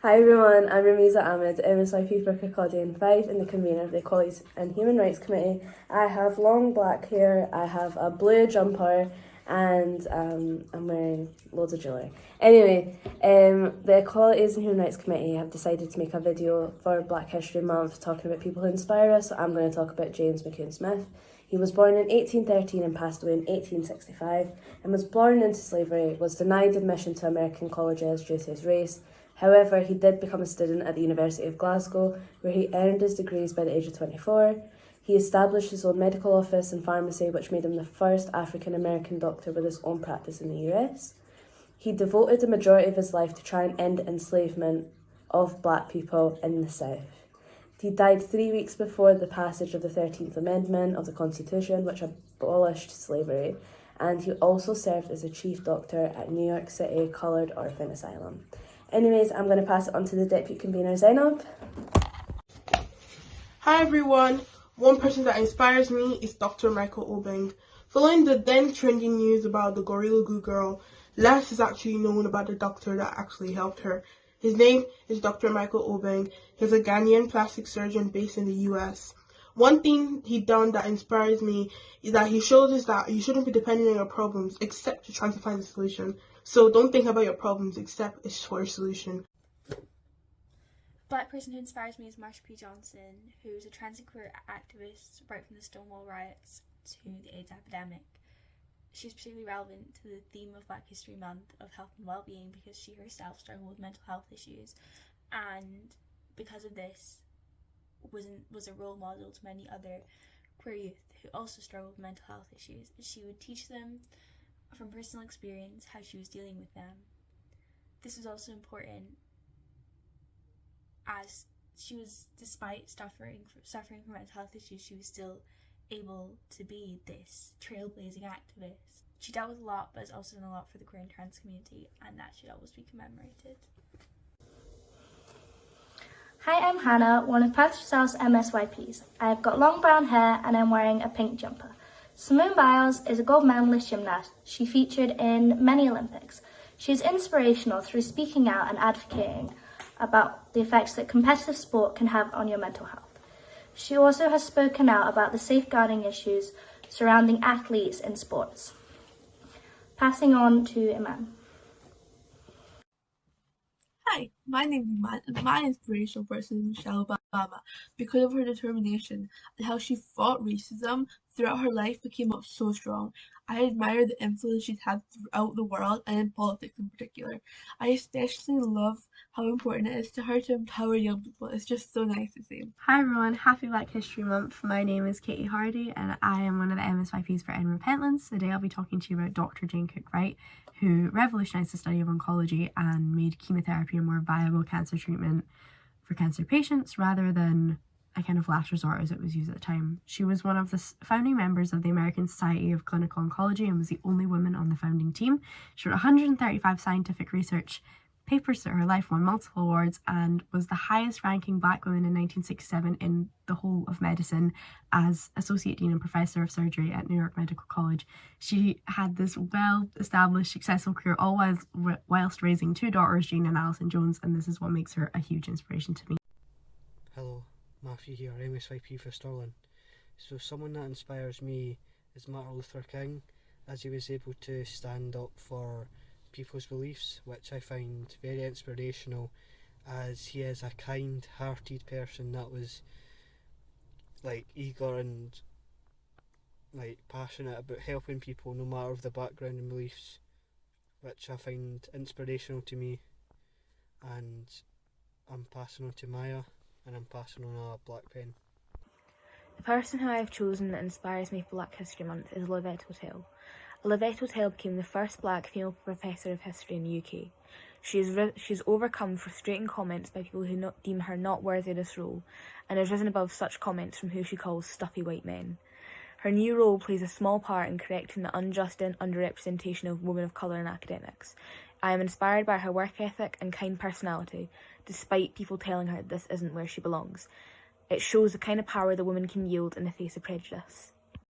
Hi everyone, I'm Ramiza Ahmed, MSYP for Kirkcaldy 5 and the convener of the Equalities and Human Rights Committee. I have long black hair, I have a blue jumper, and I'm wearing loads of jewellery. Anyway, the Equalities and Human Rights Committee have decided to make a video for Black History Month talking about people who inspire us, so I'm going to talk about James McCune Smith. He was born in 1813 and passed away in 1865, and was born into slavery, was denied admission to American colleges due to his race. However, he did become a student at the University of Glasgow, where he earned his degrees by the age of 24. He established his own medical office and pharmacy, which made him the first African-American doctor with his own practice in the US. He devoted the majority of his life to try and end enslavement of black people in the South. He died 3 weeks before the passage of the 13th Amendment of the Constitution, which abolished slavery, and he also served as a chief doctor at New York City Coloured Orphan Asylum. Anyways, I'm going to pass it on to the Deputy Convener, Zainab. Hi everyone, one person that inspires me is Dr. Michael Obeng. Following the then trending news about the Gorilla Glue girl, less is actually known about the doctor that actually helped her. His name is Dr. Michael Obeng. He's a Ghanaian plastic surgeon based in the US. One thing he done that inspires me is that he shows us that you shouldn't be depending on your problems except to try to find a solution. So don't think about your problems except it's for a solution. Black person who inspires me is Marsh P Johnson, who is a trans and queer activist right from the Stonewall riots to the AIDS epidemic. She's particularly relevant to the theme of Black History Month of health and well-being because she herself struggled with mental health issues, and because of this was a role model to many other queer youth who also struggled with mental health issues. She would teach them from personal experience how she was dealing with them. This was also important as she was, despite suffering from mental health issues, she was still able to be this trailblazing activist. She dealt with a lot, but has also done a lot for the queer and trans community, and that should always be commemorated. Hi, I'm Hannah, one of Panther South's MSYPs. I've got long brown hair and I'm wearing a pink jumper. Simone Biles is a gold medalist gymnast. She featured in many Olympics. She is inspirational through speaking out and advocating about the effects that competitive sport can have on your mental health. She also has spoken out about the safeguarding issues surrounding athletes in sports. Passing on to Iman. Hi, my name is Iman, and my inspirational person is Michelle Obama because of her determination and how she fought racism throughout her life but came out so strong. I admire the influence she's had throughout the world and in politics in particular. I especially love how important it is to her to empower young people. It's just so nice to see. Hi everyone, happy Black History Month. My name is Katie Hardy and I am one of the MSYPs for Edinburgh Pentlands. Today I'll be talking to you about Dr. Jane Cook-Wright, who revolutionised the study of oncology and made chemotherapy a more viable cancer treatment for cancer patients rather than a kind of last resort as it was used at the time. She was one of the founding members of the American Society of Clinical Oncology and was the only woman on the founding team. She wrote 135 scientific research papers throughout her life, won multiple awards, and was the highest ranking Black woman in 1967 in the whole of medicine as Associate Dean and Professor of Surgery at New York Medical College. She had this well-established, successful career, all whilst raising two daughters, Jane and Alison Jones, and this is what makes her a huge inspiration to me. Hello, Matthew here, MSYP for Stirling. So someone that inspires me is Martin Luther King, as he was able to stand up for people's beliefs, which I find very inspirational, as he is a kind-hearted person that was eager and passionate about helping people no matter of their background and beliefs, which I find inspirational to me. And I'm passing on to Maya, and I'm passing on a black pen. The person who I have chosen that inspires me for Black History Month is Olivette Hotel. Olivette Hotel became the first black female professor of history in the UK. She's overcome frustrating comments by people who deem her not worthy of this role, and has risen above such comments from who she calls stuffy white men. Her new role plays a small part in correcting the unjust and underrepresentation of women of colour in academics. I am inspired by her work ethic and kind personality, despite people telling her this isn't where she belongs. It shows the kind of power the woman can yield in the face of prejudice.